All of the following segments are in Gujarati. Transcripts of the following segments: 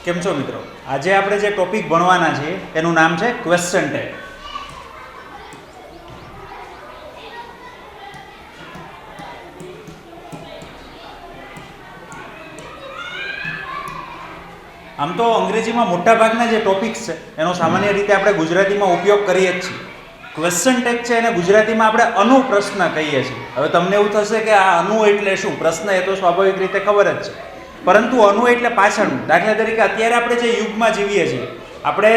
કેમ છો મિત્રો? આજે આપણે જે ટોપિક ભણવાના છીએ એનું નામ છે ક્વેશ્ચન ટેગ. આમ તો અંગ્રેજીમાં મોટાભાગના જે ટોપિક્સ છે એનો સામાન્ય રીતે આપણે ગુજરાતીમાં ઉપયોગ કરીએ જ છીએ. ક્વેશ્ચન ટેગ છે એને ગુજરાતીમાં આપણે અનુપ્રશ્ન કહીએ છીએ. હવે તમને એવું થશે કે આ અનુ એટલે શું? પ્રશ્ન એ તો સ્વાભાવિક રીતે ખબર જ છે, પરંતુ અનુ એટલે પાછળનું. દાખલા તરીકે અત્યારે આપણે જે યુગમાં જીવીએ છીએ, આપણે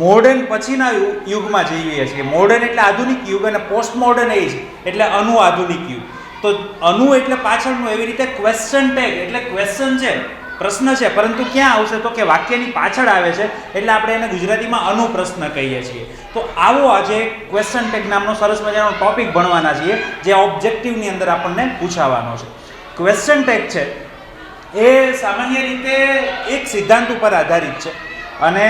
મોડર્ન પછીના યુગમાં જીવીએ છીએ. મોડર્ન એટલે આધુનિક યુગ અને પોસ્ટ મોડર્ન એજ એટલે અનુ આધુનિક યુગ. તો અનુ એટલે પાછળનું, એવી રીતે ક્વેશ્ચન ટેગ એટલે ક્વેશ્ચન છે, પ્રશ્ન છે, પરંતુ ક્યાં આવશે તો કે વાક્યની પાછળ આવે છે, એટલે આપણે એને ગુજરાતીમાં અનુપ્રશ્ન કહીએ છીએ. તો આવો આજે ક્વેશ્ચન ટેગ નામનો સરસ મજાનો ટોપિક ભણવાના છીએ, જે ઓબ્જેક્ટિવની અંદર આપણને પૂછાવાનો છે. ક્વેશ્ચન ટેગ છે એ સામાન્ય રીતે એક સિદ્ધાંત ઉપર આધારિત છે, અને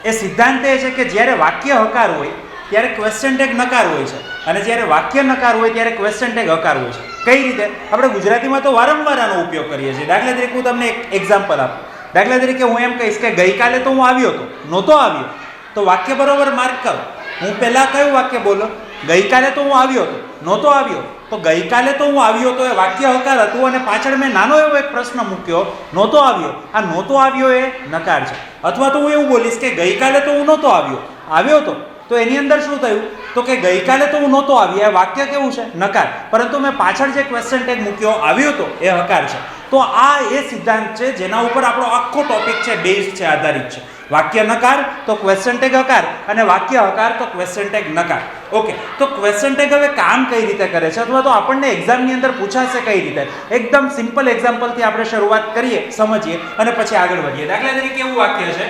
એ સિદ્ધાંત એ છે કે જ્યારે વાક્ય હકાર હોય ત્યારે ક્વેશ્ચન ટેગ નકાર હોય છે, અને જ્યારે વાક્ય નકાર હોય ત્યારે ક્વેશ્ચન ટેગ હકાર હોય છે. કઈ રીતે? આપણે ગુજરાતીમાં તો વારંવાર આનો ઉપયોગ કરીએ છીએ. દાખલા તરીકે હું તમને એક એક્ઝામ્પલ આપું. દાખલા તરીકે હું એમ કહીશ કે ગઈકાલે તો હું આવ્યો હતો, નહોતો આવ્યો, તો વાક્ય બરોબર માર્ક કરો. હું પહેલાં કયું વાક્ય બોલો? ગઈકાલે તો હું આવ્યો હતો, નહોતો આવ્યો. તો ગઈકાલે તો હું આવ્યો તો એ વાક્ય હકાર હતું, અને પાછળ મેં નાનો એવો એક પ્રશ્ન મૂક્યો, નહોતો આવ્યો. આ નહોતો આવ્યો એ નકાર છે. અથવા તો હું એવું બોલીશ કે ગઈકાલે તો હું નહોતો આવ્યો, આવ્યો તો એની અંદર શું થયું તો કે ગઈકાલે તો હું નહોતો આવ્યો, એ વાક્ય કેવું છે? નકાર. પરંતુ મેં પાછળ જે ક્વેશ્ચન ટેગ મૂક્યો, આવ્યો તો, એ હકાર છે. તો આ એ સિદ્ધાંત છે જેના ઉપર આપણો આખો ટોપિક છે, બેઝ છે, આધારિત છે. વાક્ય નકાર તો ક્વેશ્ચન ટેગ હકાર, અને વાક્ય હકાર તો ક્વેશ્ચન ટેગ નકાર. ઓકે, તો ક્વેશ્ચન ટેગ હવે કામ કઈ રીતે કરે છે, અથવા તો આપણને એક્ઝામની અંદર પૂછાશે કઈ રીતે? એકદમ સિમ્પલ એક્ઝામ્પલથી આપણે શરૂઆત કરીએ, સમજીએ, અને પછી આગળ વધીએ. દાખલા તરીકે એવું વાક્ય છે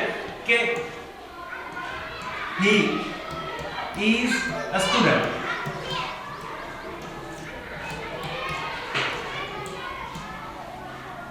કે he is a student.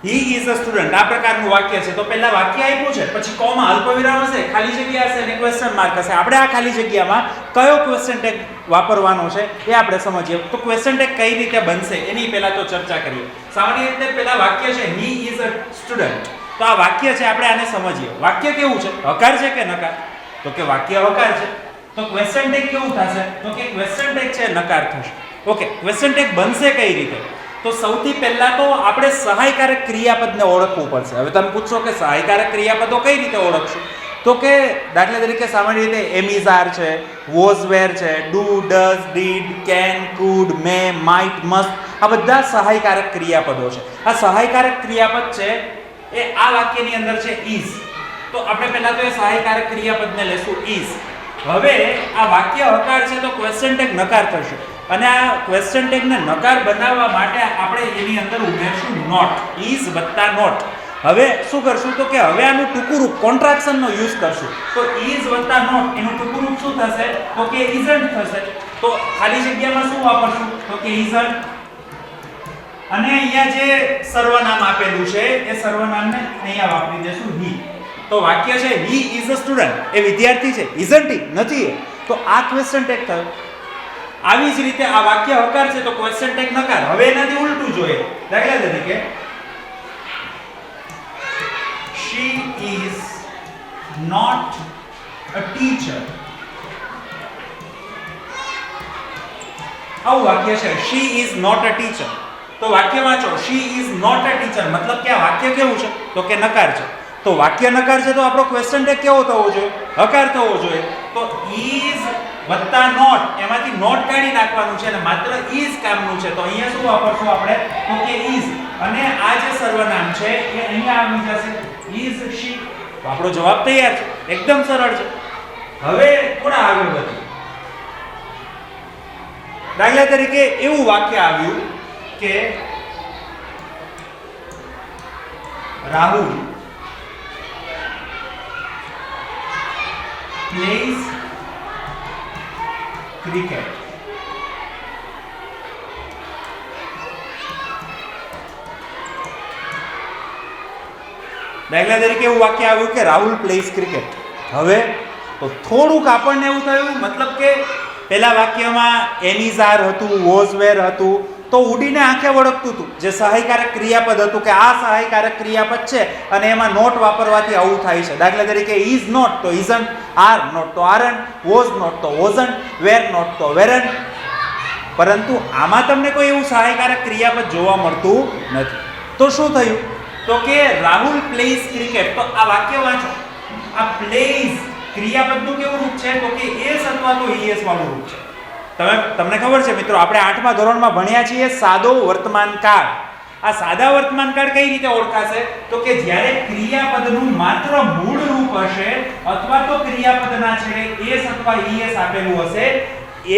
He is a student. આ પ્રકારનું વાક્ય છે. તો પહેલા વાક્ય આપ્યું છે, પછી કોમા, અલ્પવિરામ હશે, ખાલી જગ્યા હશે અને ક્વેશ્ચન માર્ક હશે. આપણે આ ખાલી જગ્યામાં કયો ક્વેશ્ચન ટેગ વાપરવાનો છે એ આપણે સમજીએ. તો ક્વેશ્ચન ટેગ કઈ રીતે બનશે એની પહેલા તો ચર્ચા કરીએ. સામાન્ય રીતે પહેલા વાક્ય છે he is a student. તો આ વાક્ય છે, આપણે આને સમજીએ. વાક્ય કેવું છે? હકાર છે કે નકાર? તો કે વાક્ય હકાર છે. તો ક્વેશ્ચન ટેગ કેવું થશે? તો કે ક્વેશ્ચન ટેગ છે નકાર થશે. ઓકે, ક્વેશ્ચન ટેગ બનશે કઈ રીતે? તો સૌથી પહેલા તો આપણે સહાયકારક ક્રિયાપદને ઓળખવું પડશે. હવે તમે પૂછશો કે સહાયકારક ક્રિયાપદો કઈ રીતે ઓળખશું? તો કે દાખલા તરીકે સામાન્ય રીતે એમ ઇઝ આર છે, વોઝ વેર છે, do, does, did, can, food, May, might, must, આ બધા સહાયકારક ક્રિયાપદો છે. આ સહાયકારક ક્રિયાપદ છે એ આ વાક્યની અંદર છે ઇઝ. તો આપણે પહેલા તો એ સહાયકારક ક્રિયાપદને લેશું ઇઝ. હવે આ વાક્ય હકાર છે તો ક્વેશ્ચન ટેગ નકાર થશે, અને આ ક્વેશ્ચન ટેગને નકાર બનાવવા માટે આપણે એની અંદર ઉમેરશું નોટ, ઇઝ વત્તા નોટ. હવે શું કરશું તો કે હવે આનું ટૂંકું રૂપ કોન્ટ્રાક્શનનો યુઝ કરશું. તો ઇઝ વત્તા નોટ એનું ટૂંકું રૂપ શું થશે તો કે ઇઝન્ટ થશે. તો ખાલી જગ્યામાં શું વાપરશું તો કે ઇઝન્ટ, અને અહીંયા જે સર્વનામ આપેલું છે એ સર્વનામને અહીંયા વાપરી દેશું હી. તો વાક્ય છે he is a student, એ વિદ્યાર્થી છે, isn't he? નથી એ. તો આ ક્વેશ્ચન ટેગ થયો. આવી જ રીતે આ વાક્ય હકાર છે તો ક્વેશ્ચન ટેગ નકાર. હવે એનાથી ઉલટું જોઈએ. દાખલા તરીકે she is not a teacher. આવું વાક્ય છે, she is not a teacher. તો વાક્ય વાંચો, she is not a teacher, મતલબ કે આ વાક્ય કેવું છે તો કે નકાર છે. તો વાક્ય નકાર છે તો આપણો ક્વેશ્ચન ટેગ કેવો થવો જોઈએ? હકાર થવો જોઈએ. તો is વત્તા નોટ, એમાંથી નોટ કાઢી નાખવાનું છે અને માત્ર is કામનું છે. તો અહીંયા શું વાપરશું આપણે તો કે is, અને આ જે સર્વનામ છે એ અહીંયા આવી જશે is she. તો આપણો જવાબ તૈયાર છે, એકદમ સરળ છે. હવે થોડા આગળ વધીએ. દાખલા તરીકે એવું વાક્ય આવ્યું કે રાહુલ plays cricket. દાખલા તરીકે એવું વાક્ય આવ્યું કે રાહુલ પ્લેઝ ક્રિકેટ. હવે તો થોડુંક આપણને એવું થયું, મતલબ કે પહેલા વાક્યમાં એમ ઇઝ આર હતું, વોઝ વેર હતું, તો ઉડીને આંખે વળગતું હતું, જે સહાયકારક ક્રિયાપદ હતું કે આ સહાયકારક ક્રિયાપદ છે અને એમાં નોટ વાપરવાથી આવું થાય છે. દાખલા તરીકે ઇઝ નોટ તો ઇઝન્ટ, આર નોટ તો આરન્ટ, વોઝ નોટ તો વોઝન્ટ, વેર નોટ તો વેરન્ટ. પરંતુ આમાં તમને કોઈ એવું સહાયકારક ક્રિયાપદ જોવા મળતું નથી. તો શું થયું? તો કે રાહુલ પ્લેઝ ક્રિકેટ. તો આ વાક્ય વાંચો. આ પ્લેઝ ક્રિયાપદનું કેવું રૂપ છે? તો કે એસ અથવા તો ઈએસ વાળું રૂપ છે. તમને ખબર છે મિત્રો, આપણે 8મા ધોરણમાં ભણ્યા છીએ સાદો વર્તમાન કાળ. આ સાદા વર્તમાન કાળ કઈ રીતે ઓળખાશે? તો કે જ્યારે ક્રિયાપદનું માત્ર મૂળ રૂપ હશે અથવા તો ક્રિયાપદના છેડે એસ અથવા ઈએસ આપેલું હશે,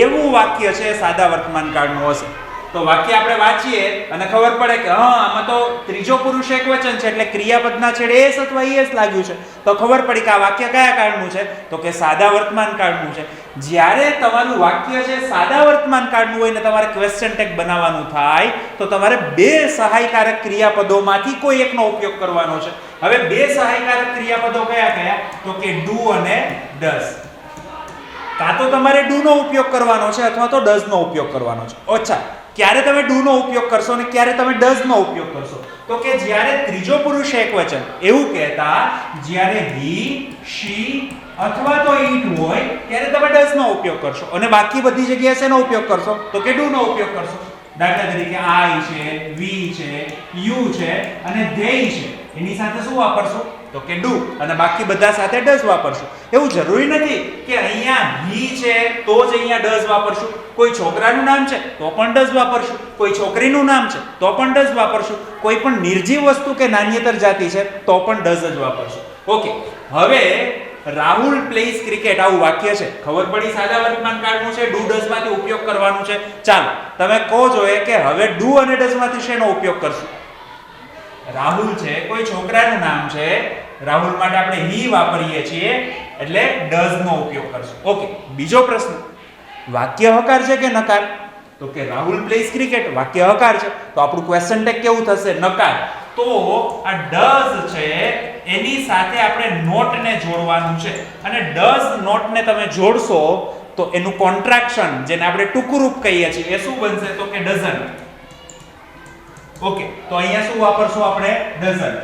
એવું વાક્ય છે સાદા વર્તમાન કાળનું હશે. તો વાક્ય આપણે વાંચીએ અને ખબર પડે કે હા, આમાં તો ત્રીજો પુરુષ એકવચન છે એટલે ક્રિયાપદના છેડે એસ અથવા ઈએસ લાગ્યું છે. તો ખબર પડી કે આ વાક્ય કયા કાળનું છે? તો કે સાદા વર્તમાન કાળનું છે. જ્યારે તમારું વાક્ય છે સાદા વર્તમાન કાળનું હોય ને તમારે ક્વેશ્ચન ટેગ બનાવવાનું થાય તો તમારે બે સહાયકારક ક્રિયાપદોમાંથી કોઈ એકનો ઉપયોગ કરવાનો છે. હવે બે સહાયકારક ક્રિયાપદો કયા કયા? તો કે ડુ અને ડઝ. કાં તો તમારે ડુ નો ઉપયોગ કરવાનો છે અથવા તો ડઝ નો ઉપયોગ કરવાનો છે. અચ્છા, ક્યારે તમે ડુ નો ઉપયોગ કરશો અને ક્યારે તમે ડઝ નો ઉપયોગ કરશો? તો કે જ્યારે ત્રીજો પુરુષ એકવચન, એવું કહેતા જ્યારે હી, શી અથવા તો ઈટ હોય ત્યારે તમે ડઝ નો ઉપયોગ કરશો અને બાકી બધી જગ્યાએ શેનો ઉપયોગ કરશો? તો કે ડુ નો ઉપયોગ કરશો. દાખલા તરીકે આઈ છે, વી છે, યુ છે અને ધેય છે, એની સાથે શું વાપરશો? તો કે ડુ, અને બાકી બધા સાથે ડઝ વાપરશું. એવું જરૂરી નથી કે અહીંયા હી છે તો જ અહીંયા ડઝ વાપરશું. કોઈ છોકરાનું નામ છે તો પણ ડઝ વાપરશું, કોઈ છોકરીનું નામ છે તો પણ ડઝ વાપરશું, કોઈ પણ નિર્જીવ વસ્તુ કે નાન્યતર જાતિ છે તો પણ ડઝ જ વાપરશું. ઓકે, હવે રાહુલ પ્લેઝ ક્રિકેટ આવું વાક્ય છે. ખબર પડી સાદા વર્તમાન કાળનું છે, ડુ ડઝ માંથી ઉપયોગ કરવાનું છે. ચાલો તમે કહો જોઈએ કે હવે ડુ અને ડઝ માંથી શેનો ઉપયોગ કરશું? રાહુલ છે, કોઈ છોકરાનું નામ છે, રાહુલ માટે આપણે હી વાપરીએ છીએ એટલે ડઝ નો ઉપયોગ કરશું. ઓકે, બીજો પ્રશ્ન, વાક્ય હકાર છે કે નકાર? તો કે રાહુલ પ્લેઝ ક્રિકેટ વાક્ય હકાર છે, તો આપણું ક્વેશ્ચન ટેગ કેવું થશે? નકાર. તો આ ડઝ છે એની સાથે આપણે નોટ ને જોડવાનું છે અને ડઝ નોટ ને તમે જોડશો તો એનું કોન્ટ્રાક્શન, જેને આપણે ટૂંકું રૂપ કહીએ છીએ, એ શું બનશે? તો કે ડઝન્ટ. ઓકે, તો અહીંયા શું વાપરશું આપણે? ડઝન્ટ.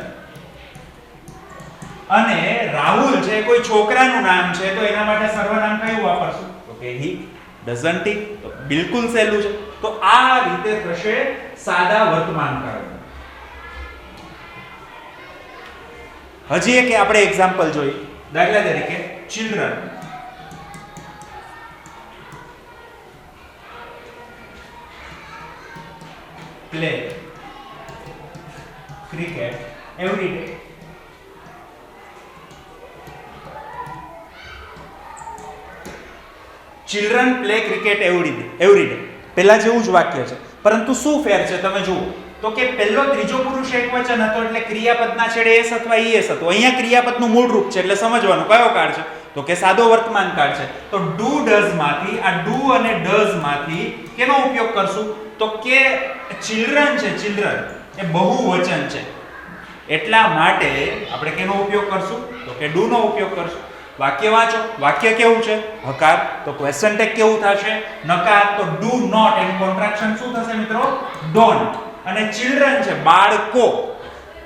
અને રાહુલ છે કોઈ છોકરાનું નામ છે તો એના માટે સર્વનામ કયું વાપરશું? તો કે હી. ડઝન્ટ હી. તો બિલકુલ સહેલું છે. તો આ રીતે થશે સાદા વર્તમાન કાળ. હજી એક આપણે એક્ઝામ્પલ જોઈએ. દાખલા તરીકે children play cricket every day. Children play cricket every day. પહેલા જેવું જ વાક્ય છે, પરંતુ શું ફેર છે તમે જુઓ. તો કે પહેલો ત્રીજો પુરુષ એકવચન હતો એટલે ક્રિયાપદના છેડે એસ અથવા ઈએસ હતો. અહીંયા ક્રિયાપદનું મૂળ રૂપ છે એટલે સમજવાનું કયો કાળ છે? તો કે સાદો વર્તમાન કાળ છે. તો ડુ ડઝ માંથી, આ ડુ અને ડઝ માંથી કેનો ઉપયોગ કરશું? તો કે ચિલ્ડ્રન છે, ચિલ્ડ્રન એ બહુવચન છે એટલા માટે આપણે કેનો ઉપયોગ કરશું? તો કે ડુ નો ઉપયોગ કરશું. વાક્ય વાંચો. વાક્ય કેવું છે? હકાર. તો ક્વેશ્ચન ટેગ કેવું થશે? નકાર. તો ડુ નોટ એનું કોન્ટ્રાક્શન શું થશે મિત્રો? ડોન્ટ. અને ચિલ્ડ્રન છે બાળકો,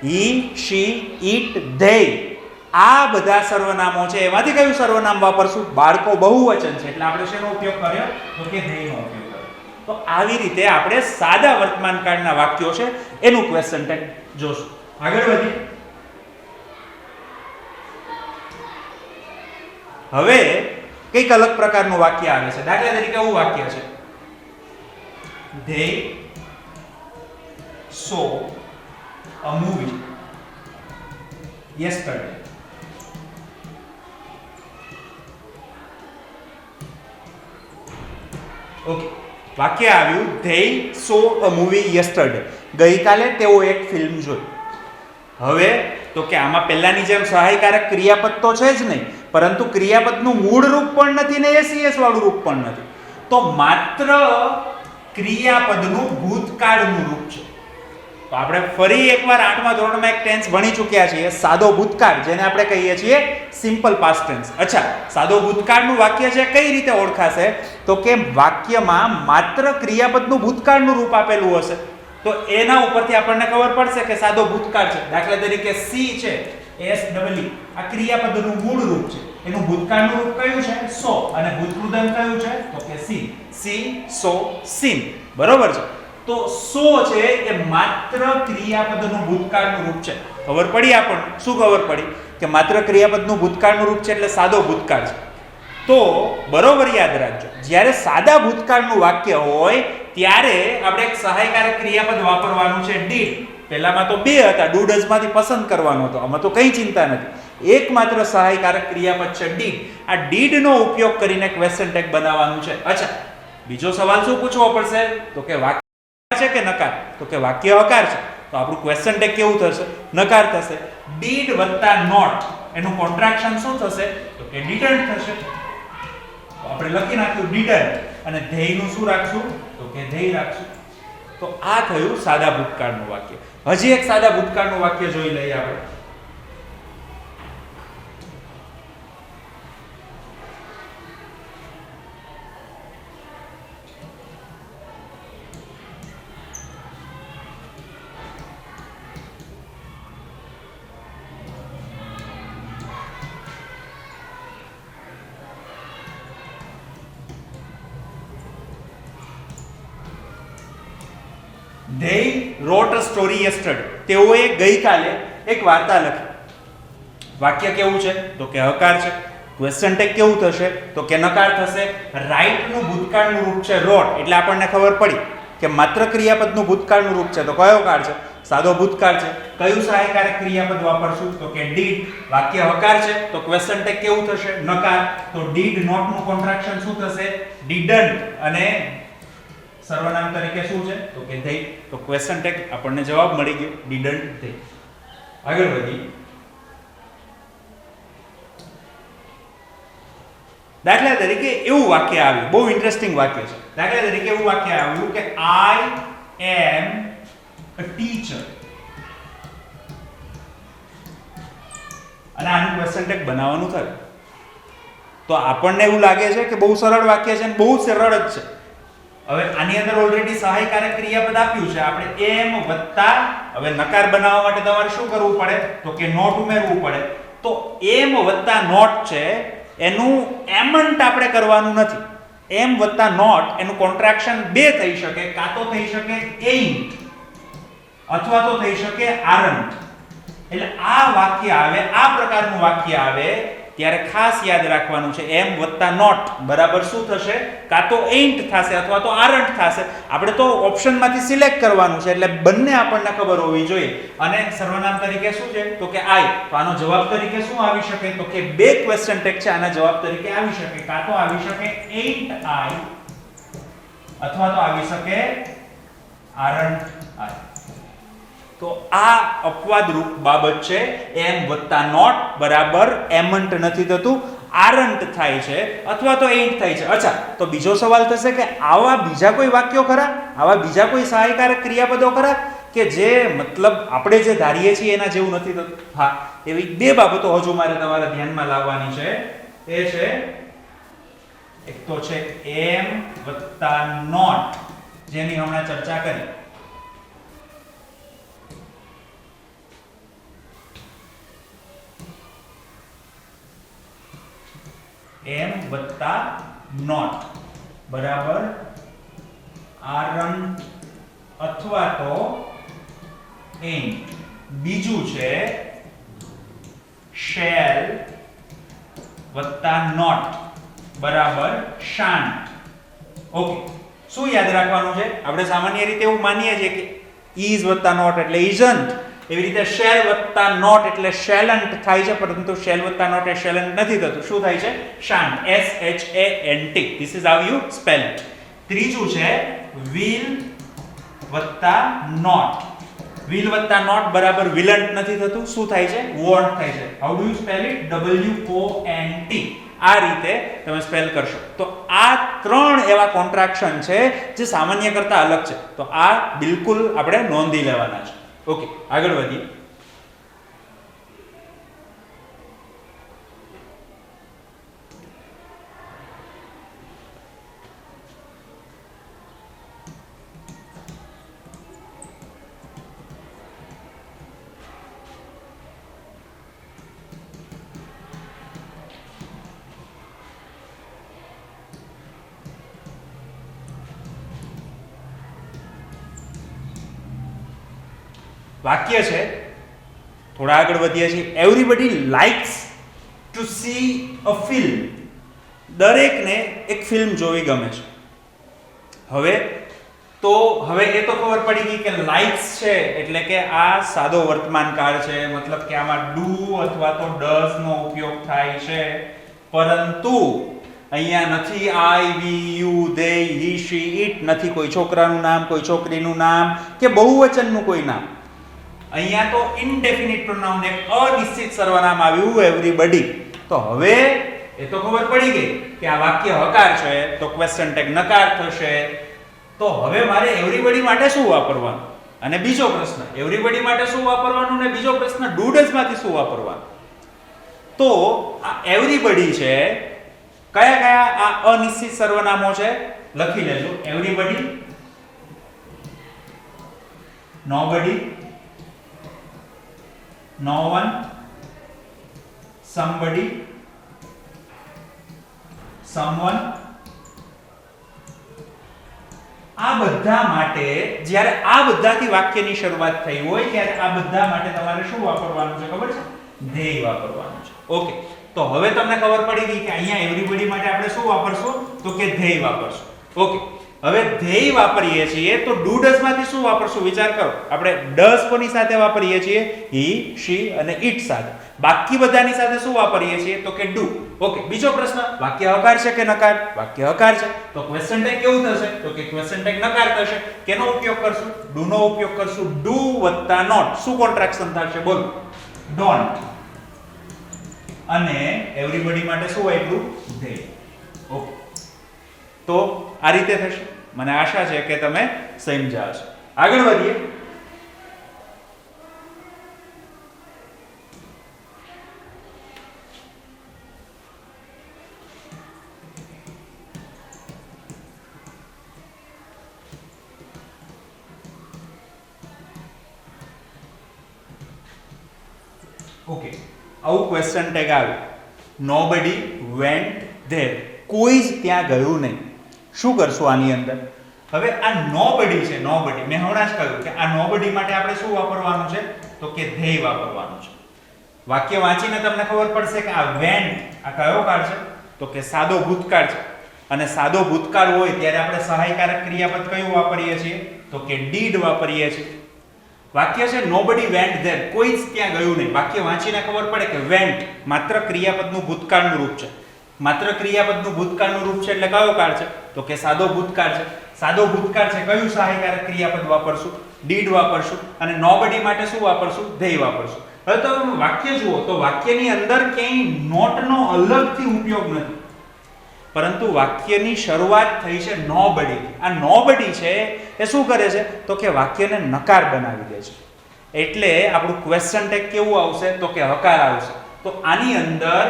હી, શી, ઈટ, ધેય, આ બધા સર્વનામો છે. એમાંથી કયું સર્વનામ વાપરશું? બાળકો બહુવચન છે એટલે આપણે શેનો ઉપયોગ કર્યો? તો કે ધેય નો ઉપયોગ કર્યો. તો આવી રીતે આપણે સાદા વર્તમાન કાળના વાક્યો છે એનું ક્વેશ્ચન ટેગ જોશું. આગળ વધી. હવે કઈક અલગ પ્રકારનું વાક્ય આવે છે. દાખલા તરીકે એવું વાક્ય છે, they saw a movie yesterday. Okay, વાક્ય આવ્યું they saw a movie yesterday. ગઈકાલે તેઓ એક ફિલ્મ જોઈ. હવે તો કે આમાં પહેલાની જેમ સહાયકારક ક્રિયાપદ તો છે જ નહીં, પરંતુ ક્રિયાપદનું મૂળ રૂપ પણ નથી ને એસઈએસ વાળું રૂપ પણ નથી. તો માત્ર ક્રિયાપદનું ભૂતકાળનું રૂપ છે. તો આપણે ફરી એકવાર 8મા ધોરણમાં એક ટેન્સ ભણી ચૂક્યા છીએ, સાદો ભૂતકાળ, જેને આપણે કહીએ છીએ સિમ્પલ પાસ્ટ ટેન્સ. અચ્છા, સાદો ભૂતકાળનું વાક્ય છે કઈ રીતે ઓળખાશે? તો કે વાક્યમાં માત્ર ક્રિયાપદનું ભૂતકાળનું રૂપ આપેલું હશે તો એના ઉપરથી આપણને ખબર પડશે કે સાદો ભૂતકાળ છે. દાખલા તરીકે સી છે, SEE, આ ક્રિયાપદનું મૂળ રૂપ છે, એનું ભૂતકાળનું રૂપ કયું છે? સો, અને ભૂતકૃદંત કયું છે? તો કે સી. સી, સો, સીન. બરોબર છે. તો સો છે એ માત્ર ક્રિયાપદનું ભૂતકાળનું રૂપ છે. ખબર પડી આપણને? શું ખબર પડી? કે માત્ર ક્રિયાપદનું ભૂતકાળનું રૂપ છે એટલે સાદો ભૂતકાળ છે. તો બરોબર યાદ રાખજો, જ્યારે સાદા ભૂતકાળનું વાક્ય હોય ત્યારે આપણે એક સહાયકારક ક્રિયાપદ વાપરવાનું છે, ડીડ. પહેલામાં તો બે હતા, ડુ ડઝ માંથી પસંદ કરવાનો હતો, આમાં તો કઈ ચિંતા નથી. એકમાત્ર સહાયકારક ક્રિયાપદ છે ડીડ. આ ડીડ નો ઉપયોગ કરીને ક્વેશ્ચન ટેગ બનાવવાનું છે. અચ્છા, બીજો સવાલ શું પૂછવો પડશે? તો કે વાક્ય છે કે નકાર? તો કે વાક્ય હકાર છે, તો આપણું ક્વેશ્ચન ટેગ કેવું થશે? નકાર થશે. ડીડ વત્તા નોટ, એનું કોન્ટ્રાક્શન શું થશે? તો કે ડીડન્ટ થશે. તો આપણે લખી નાખ્યું ડીડન્ટ, અને ધ્યેયનું શું રાખશું? તો કે ધ્યેય રાખશું. તો આ થયું સાદા ભૂતકાળનું વાક્ય. હજી એક સાદા ભૂતકાળનું વાક્ય જોઈ લઈએ આપણે. They wrote a story yesterday. તેઓએ ગઈકાલે એક વાર્તા લખી. વાક્ય કેવું છે? તો કે હકાર છે. ક્વેશ્ચન ટેગ કેવું થશે? તો કે નકાર થશે. રાઇટ નું ભૂતકાળનું રૂપ છે wrote, એટલે આપણને ખબર પડી કે માત્ર ક્રિયાપદનું ભૂતકાળનું રૂપ છે તો કયો કાળ છે? સાદો ભૂતકાળ છે. કયું સહાયકારક ક્રિયાપદ વાપરશું? તો કે did. વાક્ય હકાર છે તો ક્વેશ્ચન ટેગ કેવું થશે? નકાર. તો did not નું કોન્ટ્રાક્શન શું થશે? didn't. અને સર્વનામ તરીકે શું છે? તો કે they. તો ક્વેશ્ચન ટેગ આપણને જવાબ મળી ગયો, didn't they. આગળ વધી. દાખલા તરીકે એવું વાક્ય આવ્યું, બહુ ઇન્ટરેસ્ટિંગ વાક્ય છે. દાખલા તરીકે એવું વાક્ય આવ્યું કે I am a teacher. અને આનું ક્વેશ્ચન ટેગ બનાવવાનું થાય તો આપણને એવું લાગે છે કે બહુ સરળ વાક્ય છે અને બહુ સરળ જ છે. હવે આની અંદર ઓલરેડી સહાયકારક ક્રિયાપદ આપ્યું છે, આપણે એમ વત્તા, હવે નકાર બનાવવા માટે તમારે શું કરવું પડે? તો કે નોટ ઉમેરવું પડે. તો એમ વત્તા નોટ છે એનું એમન્ટ આપણે કરવાનું નથી. એમ વત્તા નોટ એનું કોન્ટ્રાક્શન બે થઈ શકે, કાં તો થઈ શકે એઇન્ટ અથવા તો થઈ શકે આરન્ટ. એટલે આ વાક્ય આવે, આ પ્રકારનું વાક્ય આવે ત્યારે ખાસ યાદ રાખવાનું છે એમ વત્તા નોટ બરાબર શું થશે? કાં તો એઇન્ટ થશે અથવા તો આરન્ટ થશે. આપણે તો ઓપ્શનમાંથી સિલેક્ટ કરવાનું છે એટલે બંને આપણને ખબર હોવી જોઈએ. અને સર્વનામ તરીકે શું છે? તો કે આઈ. તો આનો જવાબ તરીકે શું આવી શકે? તો કે બે ક્વેશ્ચન ટેગ છે, આના જવાબ તરીકે આવી શકે, કાં તો આવી શકે એઇન્ટ આઈ અથવા તો આવી શકે આરન્ટ આઈ. તો આ અપવાદરૂપ બાબત છે. એમ વત્તા નોટ બરાબર એમન્ટ નથી થતું, આરન્ટ થાય છે અથવા તો એન્ટ થાય છે. અચ્છા, તો બીજો સવાલ થશે કે આવા બીજા કોઈ વાક્યો ખરા? આવા બીજા કોઈ સહાયકારક ક્રિયાપદો ખરા કે જે મતલબ આપણે જે ધારીએ છીએ એના જેવું નથી થતું? હા, એવી બે બાબતો હજુ મારે તમારા ધ્યાનમાં લાવવાની છે. એ છે, એક તો છે એમ વત્તા નોટ, જેની હમણાં ચર્ચા કરી. એમ વત્તા નોટ બરાબર આરન્ટ અથવા તો એન્ટ. બીજું છે શેલ વત્તા નોટ બરાબર શાન્ટ. ઓકે, શું યાદ રાખવાનું છે? આપણે સામાન્ય રીતે એવું માનીએ છીએ કે ઇઝ વત્તા નોટ એટલે ઇઝન્ટ, એવી રીતે શેલ વત્તા નોટ એટલે શેલન્ટ થાય છે, પરંતુ શેલ વત્તા નોટ એ શેલન્ટ નથી થતું. શું થાય છે? Shunt. SHANT. This is how you spell it. ત્રીજું છે will વત્તા નોટ. will વત્તા નોટ બરાબર વિલન્ટ નથી થતું. શું થાય છે? વોન્ટ થાય છે. How do you spell it? WONT. આ રીતે તમે સ્પેલ કરશો. તો આ ત્રણ એવા કોન્ટ્રાક્શન છે જે સામાન્ય કરતા અલગ છે. તો આ બિલકુલ આપણે નોંધી લેવાના છે. ઓકે, આગળ વધીએ. વાક્ય છે, થોડા આગળ વધીએ છીએ. Everybody likes to C a film. દરેકને એક ફિલ્મ જોવી ગમે છે. હવે એ તો ખબર પડી ગઈ કે લાઇક્સ છે એટલે કે આ સાદો વર્તમાન કાળ છે, મતલબ કે આમાં ડુ અથવા તો ડઝ નો ઉપયોગ થાય છે. પરંતુ અહીંયા નથી આઈ, વી, you, they, he, she, it, નથી કોઈ છોકરાનું નામ, કોઈ છોકરીનું નામ કે બહુવચનનું કોઈ નામ. અહીંયા તો ઇનડેફિનિટ પ્રોનાઉન, એક અનિશ્ચિત સર્વનામ આવ્યું એવરીબડી. તો હવે એ તો ખબર પડી ગઈ કે આ વાક્ય હકાર છે, તો ક્વેશ્ચન ટેગ નકાર થશે. તો હવે મારે એવરીબડી માટે શું વાપરવાનું અને બીજો પ્રશ્ન એવરીબડી માટે શું વાપરવાનું અને બીજો પ્રશ્ન ડુ ડઝ માંથી શું વાપરવાનું. તો આ એવરીબડી છે, કયા કયા આ અનિશ્ચિત સર્વનામો છે લખી લેજો. Everybody, nobody, no one, somebody, someone. આ બધા માટે જ્યારે આ બધાથી વાક્યની શરૂઆત થઈ હોય ત્યારે આ બધા માટે તમારે શું વાપરવાનું છે ખબર છે? ધેય વાપરવાનું છે. ઓકે, તો હવે તમને ખબર પડી ગઈ કે અહીંયા એવરીબડી માટે આપણે શું વાપરશું? તો કે ધેય વાપરશું. ઓકે, હવે ધેય વાપરીએ છીએ તો ડુ ડઝ માંથી શું વાપરશું? વિચાર કરો. આપણે ડઝ કોની સાથે વાપરીએ છીએ? હી, શી અને ઇટ સાથે. બાકી બધાની સાથે શું વાપરીએ છીએ? તો કે ડુ. ઓકે, બીજો પ્રશ્ન, વાક્ય હકાર છે કે નકાર? વાક્ય હકાર છે, તો ક્વેશ્ચન ટેગ કેવું થશે? તો કે ક્વેશ્ચન ટેગ નકાર થશે. કેનો ઉપયોગ કરશું? ડુ નો ઉપયોગ કરશું. ડુ વત્તા નોટ, શું કોન્ટ્રાક્શન થશે? બોલો. ડોન્ટ. અને એવરીબડી માટે શું આપ્યું? ધેય. ઓકે, તો આ રીતે થશે. મને આશા છે કે તમે સમજ્યા હશો. આગળ વધીએ. ઓકે, આવું ક્વેશ્ચન ટેગ આવ્યું. Nobody went there. કોઈ જ ત્યાં ગયું નહીં. શું કરશું આની અંદર? હવે આ નોબડી છે, નોબડી મેં હમણાં જ કહ્યું કે આ નોબડી માટે આપણે શું વાપરવાનું છે? તો કે ધેય વાપરવાનું છે. વાક્ય વાંચીને તમને ખબર પડશે કે આ વેન્ટ આ કયો કાળ છે? તો કે સાદો ભૂતકાળ છે. અને સાદો ભૂતકાળ હોય ત્યારે આપણે સહાયકારક ક્રિયાપદ કયું વાપરીએ છીએ? તો કે ડીડ વાપરીએ છીએ. વાક્ય છે નોબડી વેન્ટ ધેર, કોઈ જ ત્યાં ગયું નહીં. વાક્ય વાંચીને ખબર પડે કે વેન્ટ માત્ર ક્રિયાપદનું ભૂતકાળનું રૂપ છે. માત્ર ક્રિયાપદનું ભૂતકાળનું રૂપ છે એટલે કયો કાળ છે? તો કે સાદો ભૂતકાળ છે. સાદો ભૂતકાળ છે, કયું સહાયકારક ક્રિયાપદ વાપરશું? ડીડ વાપરશું. અને નોબડી માટે શું વાપરશું? ધેય વાપરશું. હવે તો વાક્ય જુઓ તો વાક્યની અંદર ક્યાંય નોટનો અલગથી ઉપયોગ નથી, પરંતુ વાક્યની શરૂઆત થઈ છે નોબડી. આ નોબડી છે એ શું કરે છે? તો કે વાક્યને નકાર બનાવી દે છે. એટલે આપણું ક્વેશ્ચન ટેગ કેવું આવશે? તો કે હકાર આવશે. તો આની અંદર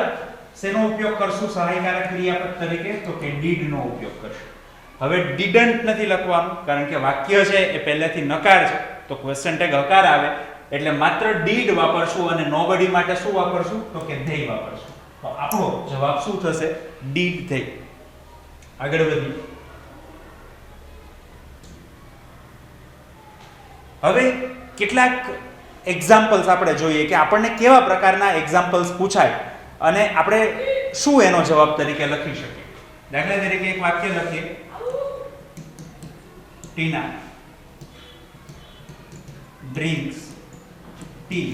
શેનો ઉપયોગ કરશું સહાયકારક ક્રિયાપદ તરીકે? તો કે ડીડ નો ઉપયોગ કરશું. હવે ડીડન્ટ નથી લખવાનું કારણ કે વાક્ય છે એ પહેલેથી નકાર છે, તો ક્વેશ્ચન ટેગ હકાર આવે એટલે માત્ર ડીડ વાપરશું. અને નોબડી માટે શું વાપરશું? તો કે ધેય વાપરશું. તો આપણો જવાબ શું થશે? Did they. આગળ વધીએ. હવે કેટલાક એક્ઝામ્પલ્સ આપણે જોઈએ કે આપણને કેવા પ્રકારના એક્ઝામ્પલ્સ પૂછાય અને આપણે શું એનો જવાબ તરીકે લખી શકીએ. દાખલા તરીકે એક વાક્ય લખીએ, Tina drinks tea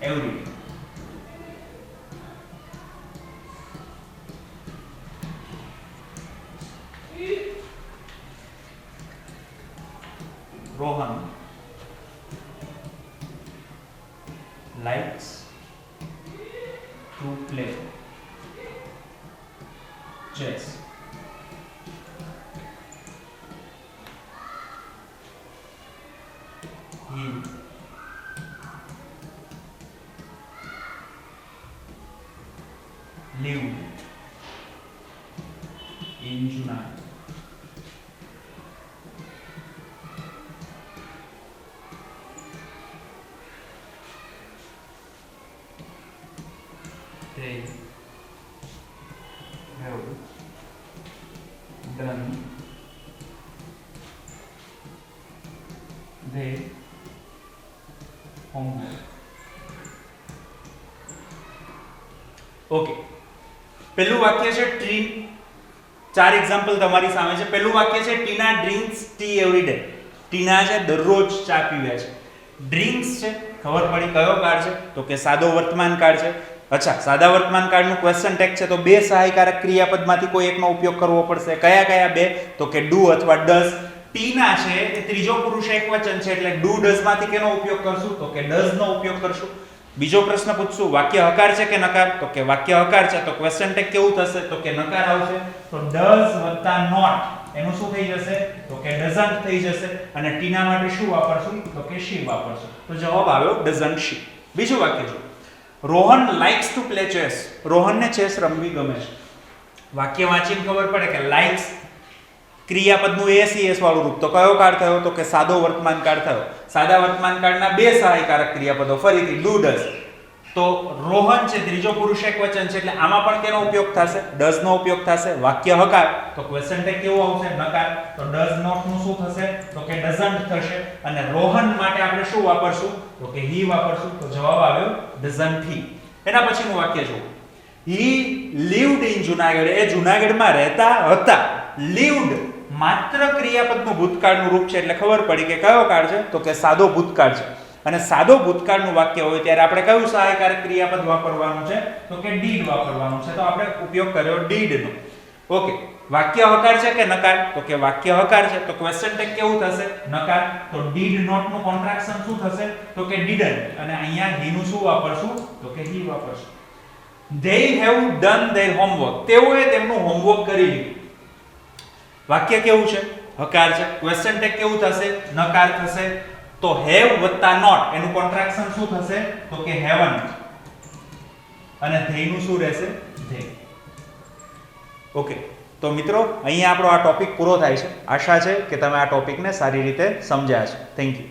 every day. Rohan likes to play chess. He lived in Junagadh. They have done their homework. Okay, પહેલું વાક્ય છે ટ્રી. ચાર એક્ઝામ્પલ તમારી સામે છે. પહેલું વાક્ય છે ટીના ડ્રિંક્સ ટી એવરી ડે. ટીના છે દરરોજ ચા પીવે છે. ડ્રિંક્સ છે, ખબર પડી કયો કાળ છે? તો કે સાદો વર્તમાન કાળ છે. અચ્છા, સાદા વર્તમાન કાળનું ક્વેશ્ચન ટેગ છે તો બે સહાયકારક ક્રિયાપદમાંથી કોઈ એકનો ઉપયોગ કરવો પડશે. કયા કયા બે? તો કે ડુ અથવા ડઝ. ટીના છે એ ત્રીજો પુરુષ એકવચન છે એટલે ડુ ડઝ માંથી કેનો ઉપયોગ કરશું? તો કે ડઝ નો ઉપયોગ કરશું. બીજો પ્રશ્ન પૂછશું, વાક્ય હકાર છે કે નકાર? તો કે વાક્ય હકાર છે, તો ક્વેશ્ચન ટેગ કેવું થશે? તો કે નકાર આવશે. તો ડઝ વત્તા નોટ એનું શું થઈ જશે? તો કે ડઝન્ટ થઈ જશે. અને ટીના માટે શું વાપરશું? તો કે શી વાપરશું. તો જવાબ આવ્યો ડઝન્ટ શી. બીજું વાક્ય જો, Rohan likes to play chess. રોહનને ચેસ રમવી ગમે છે. વાક્ય વાંચીને ખબર પડે કે લાઇક્સ ક્રિયાપદનું એસ વાળું રૂપ. તો કયો કાળ થયો? તો કે સાદો વર્તમાન કાળ થયો. સાદા વર્તમાન કાળના બે સહાયકારક ક્રિયાપદો ફરીથી ડુ ડઝ. તો રોહન છે ત્રીજો પુરુષ એકવચન છે એટલે આમાં પણ કેનો ઉપયોગ થશે? ડઝ નો ઉપયોગ થશે. વાક્ય હકાર તો ક્વેશ્ચન ટેગ કેવું આવશે? નકાર. તો ડઝ નોટ નું શું થશે? તો કે ડઝન્ટ થશે. અને રોહન માટે આપણે શું વાપરશું? તો કે હી વાપરશું. તો જવાબ આવ્યો ડઝન્ટ હી. એના પછીનું વાક્ય જુઓ, હી લીવ્ડ ઇન જુનાગઢ. એ જુનાગઢમાં રહેતા હતા. લીવ્ડ માત્ર ક્રિયાપદનું ભૂતકાળનું રૂપ છે એટલે ખબર પડી કે કયો કાળ છે? તો કે સાદો ભૂતકાળ છે. અને સાદો ભૂતકાળનું વાક્ય હોય ત્યારે આપણે કયું સહાયકારક ક્રિયાપદ વાપરવાનું છે? તો કે ડીડ વાપરવાનું છે. તો આપણે ઉપયોગ કર્યો ડીડ નો. ઓકે, વાક્ય હકાર છે કે નકાર? તો કે વાક્ય હકાર છે. તો ક્વેશ્ચન ટેગ કેવું થશે? નકાર. તો ડીડ નોટ નું કોન્ટ્રાક્શન શું થશે? તો કે ડીડન્ટ. અને અહીંયા હી નું શું વાપરશું? તો કે હી વાપરશું. they have done their homework. તેઓએ તેમનું હોમવર્ક કરી લીધું. વાક્ય કેવું છે? હકાર છે. ક્વેશ્ચન ટેગ કેવું થશે? નકાર થશે. તો હેવ વત્તા નોટ એનું કોન્ટ્રાક્શન શું થશે? તો કે હેવન્ટ. અને ધે નું શું રહેશે? ધે. ઓકે, તો મિત્રો અહીંયા આપણો આ ટોપિક પૂરો થાય છે. આશા છે કે તમે આ ટોપિકને સારી રીતે સમજ્યા છે. Thank you.